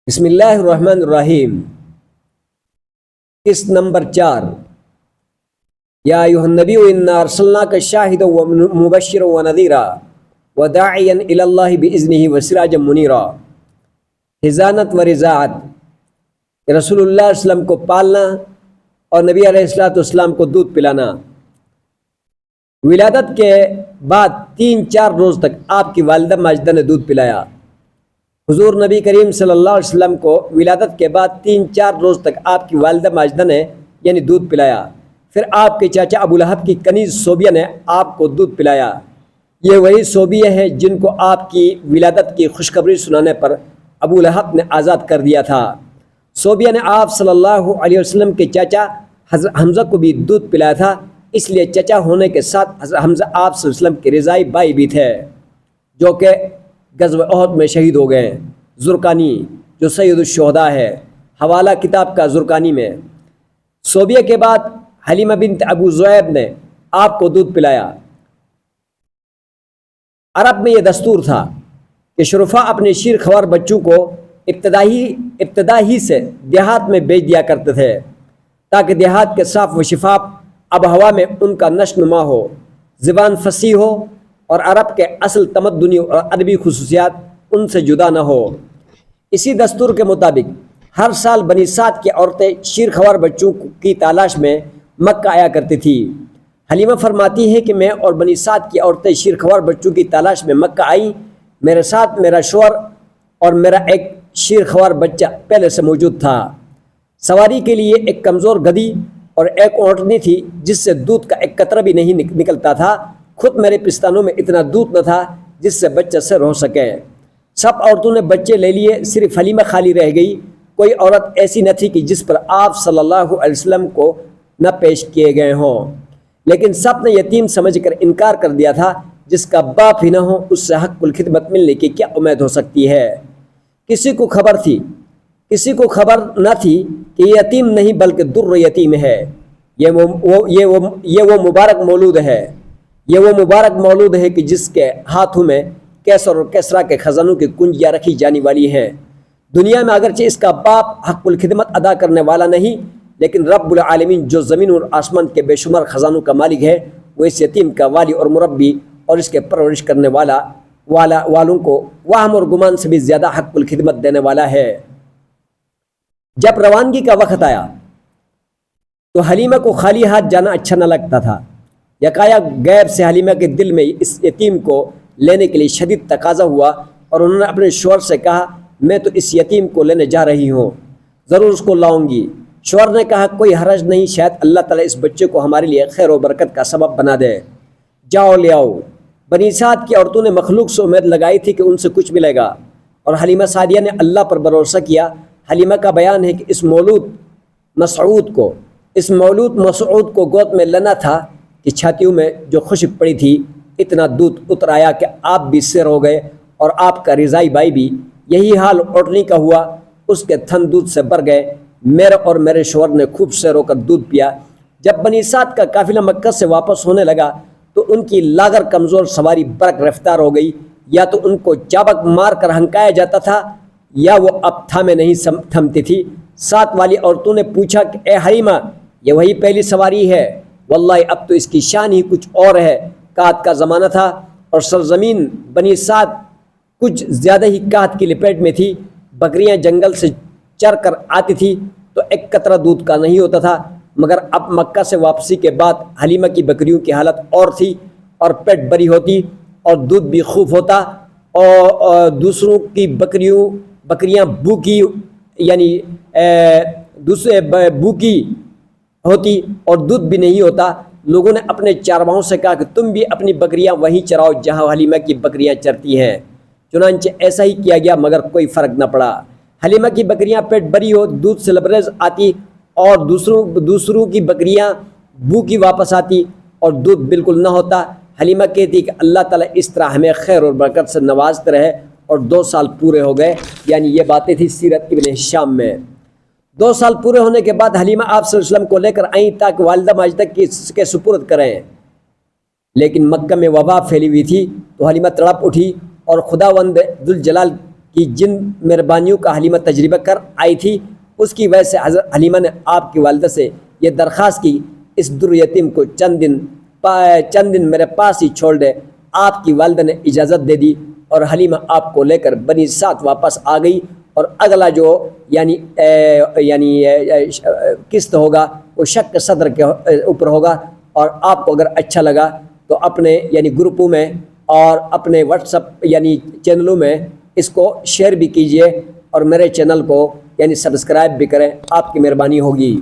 بسم اللہ الرحمن الرحیم۔ قسط نمبر 4۔ یا ایھا النبی انا ارسلناک شاہدا ومبشرا ونذیرا وداعیا الی اللہ باذنہ وسراجا منیرا۔ حضانت و رضاعت، رسول اللہ صلی اللہ علیہ وسلم کو پالنا اور نبی علیہ السلام کو دودھ پلانا۔ ولادت کے بعد 3-4 روز تک آپ کی والدہ ماجدہ نے دودھ پلایا۔ حضور نبی کریم صلی اللہ علیہ وسلم کو ولادت کے بعد 3-4 روز تک آپ کی والدہ ماجدہ نے یعنی دودھ پلایا۔ پھر آپ کے چاچا ابو لہب کی کنیز صوبیہ نے آپ کو دودھ پلایا۔ یہ وہی صوبیہ ہے جن کو آپ کی ولادت کی خوشخبری سنانے پر ابو لہب نے آزاد کر دیا تھا۔ صوبیہ نے آپ صلی اللہ علیہ وسلم کے چاچا حضرت حمزہ کو بھی دودھ پلایا تھا، اس لیے چچا ہونے کے ساتھ حضرت حمزہ آپ صلی اللہ علیہ وسلم کے رضائی بھائی بھی تھے، جو کہ غزوہ احد میں شہید ہو گئے۔ زرقانی جو سید الشہداء ہے، حوالہ کتاب کا زرقانی میں۔ صوبیہ کے بعد حلیمہ بنت ابو ذؤیب نے آپ کو دودھ پلایا۔ عرب میں یہ دستور تھا کہ شرفاء اپنے شیر خوار بچوں کو ابتدا ہی سے دیہات میں بھیج دیا کرتے تھے، تاکہ دیہات کے صاف و شفاف آب و ہوا میں ان کا نشو نما ہو، زبان فصیح ہو اور عرب کے اصل تمدنی اور ادبی خصوصیات ان سے جدا نہ ہو۔ اسی دستور کے مطابق ہر سال بنی سعد کی عورتیں شیرخوار بچوں کی تلاش میں مکہ آیا کرتی تھی۔ حلیمہ فرماتی ہے کہ میں اور بنی سعد کی عورتیں شیرخوار بچوں کی تلاش میں مکہ آئیں۔ میرے ساتھ میرا شوہر اور میرا ایک شیرخوار بچہ پہلے سے موجود تھا۔ سواری کے لیے ایک کمزور گدھی اور ایک اونٹنی تھی جس سے دودھ کا ایک قطرہ بھی نہیں نکلتا تھا۔ خود میرے پستانوں میں اتنا دودھ نہ تھا جس سے بچہ سر ہو سکے۔ سب عورتوں نے بچے لے لیے، صرف حلیمہ خالی رہ گئی۔ کوئی عورت ایسی نہ تھی کہ جس پر آپ صلی اللہ علیہ وسلم کو نہ پیش کیے گئے ہوں، لیکن سب نے یتیم سمجھ کر انکار کر دیا تھا۔ جس کا باپ ہی نہ ہو اس سے حق الخدمت ملنے کی کیا امید ہو سکتی ہے؟ کسی کو خبر نہ تھی کہ یہ یتیم نہیں بلکہ در یتیم ہے۔ یہ وہ مبارک مولود ہے کہ جس کے ہاتھوں میں کیسر اور کسریٰ کے خزانوں کی کنجیاں رکھی جانے والی ہیں۔ دنیا میں اگرچہ اس کا باپ حق الخدمت ادا کرنے والا نہیں، لیکن رب العالمین جو زمین اور آسمان کے بے شمار خزانوں کا مالک ہے، وہ اس یتیم کا والی اور مربی اور اس کے پرورش کرنے والوں کو وہم اور گمان سے بھی زیادہ حق الخدمت دینے والا ہے۔ جب روانگی کا وقت آیا تو حلیمہ کو خالی ہاتھ جانا اچھا نہ لگتا تھا۔ یکایک غیب سے حلیمہ کے دل میں اس یتیم کو لینے کے لیے شدید تقاضا ہوا اور انہوں نے اپنے شوہر سے کہا، میں تو اس یتیم کو لینے جا رہی ہوں، ضرور اس کو لاؤں گی۔ شوہر نے کہا، کوئی حرج نہیں، شاید اللہ تعالیٰ اس بچے کو ہمارے لیے خیر و برکت کا سبب بنا دے، جاؤ لے آؤ۔ بنی سعد کی عورتوں نے مخلوق سے امید لگائی تھی کہ ان سے کچھ ملے گا، اور حلیمہ سعدیہ نے اللہ پر بھروسہ کیا۔ حلیمہ کا بیان ہے کہ اس مولود مسعود کو گود میں لینا تھا کہ چھاتیوں میں جو خشک پڑی تھی، اتنا دودھ اتر آیا کہ آپ بھی سیر ہو گئے اور آپ کا رضائی بھائی بھی۔ یہی حال اونٹنی کا ہوا، اس کے تھن دودھ سے بھر گئے۔ میرے اور میرے شوہر نے خوب سیر ہو کر دودھ پیا۔ جب بنی سعد کا قافلہ مکہ سے واپس ہونے لگا تو ان کی لاغر کمزور سواری برق رفتار ہو گئی۔ یا تو ان کو چابک مار کر ہنکایا جاتا تھا یا وہ اب تھامے نہیں تھمتی تھی۔ ساتھ والی عورتوں نے پوچھا کہ اے حلیمہ، یہ وہی پہلی سواری ہے؟ واللہ اب تو اس کی شان ہی کچھ اور ہے۔ قحط کا زمانہ تھا اور سرزمین بنی سعد کچھ زیادہ ہی قحط کی لپیٹ میں تھی۔ بکریاں جنگل سے چر کر آتی تھی تو ایک قطرہ دودھ کا نہیں ہوتا تھا، مگر اب مکہ سے واپسی کے بعد حلیمہ کی بکریوں کی حالت اور تھی، اور پیٹ بری ہوتی اور دودھ بھی خوب ہوتا، اور دوسروں کی بکریاں بھوکی بھوکی ہوتی اور دودھ بھی نہیں ہوتا۔ لوگوں نے اپنے چارواہوں سے کہا کہ تم بھی اپنی بکریاں وہیں چراؤ جہاں حلیمہ کی بکریاں چرتی ہیں۔ چنانچہ ایسا ہی کیا گیا، مگر کوئی فرق نہ پڑا۔ حلیمہ کی بکریاں پیٹ بری ہو، دودھ سے لبریز آتی، اور دوسروں کی بکریاں بھوکی واپس آتی اور دودھ بالکل نہ ہوتا۔ حلیمہ کہتی کہ اللہ تعالیٰ اس طرح ہمیں خیر اور برکت سے نوازتے رہے، اور 2 سال پورے ہو گئے۔ یعنی یہ باتیں تھی سیرت ابن ہشام میں۔ 2 سال پورے ہونے کے بعد حلیمہ آپ صلی اللہ علیہ وسلم کو لے کر آئیں تاکہ والدہ ماجدہ کے سپرد کریں، لیکن مکہ میں وبا پھیلی ہوئی تھی، تو حلیمہ تڑپ اٹھی اور خداوند ذوالجلال کہ جن مہربانیوں کا حلیمہ تجربہ کر آئی تھی اس کی وجہ سے حضرت حلیمہ نے آپ کی والدہ سے یہ درخواست کی اس در یتیم کو چند دن میرے پاس ہی چھوڑ دے۔ آپ کی والدہ نے اجازت دے دی اور حلیمہ آپ کو لے کر بنی سعد واپس آ گئی، اور اگلا جو قسط ہوگا وہ شق صدر کے اوپر ہوگا۔ اور آپ کو اگر اچھا لگا تو اپنے گروپوں میں اور اپنے واٹس اپ چینلوں میں اس کو شیئر بھی کیجئے، اور میرے چینل کو سبسکرائب بھی کریں، آپ کی مہربانی ہوگی۔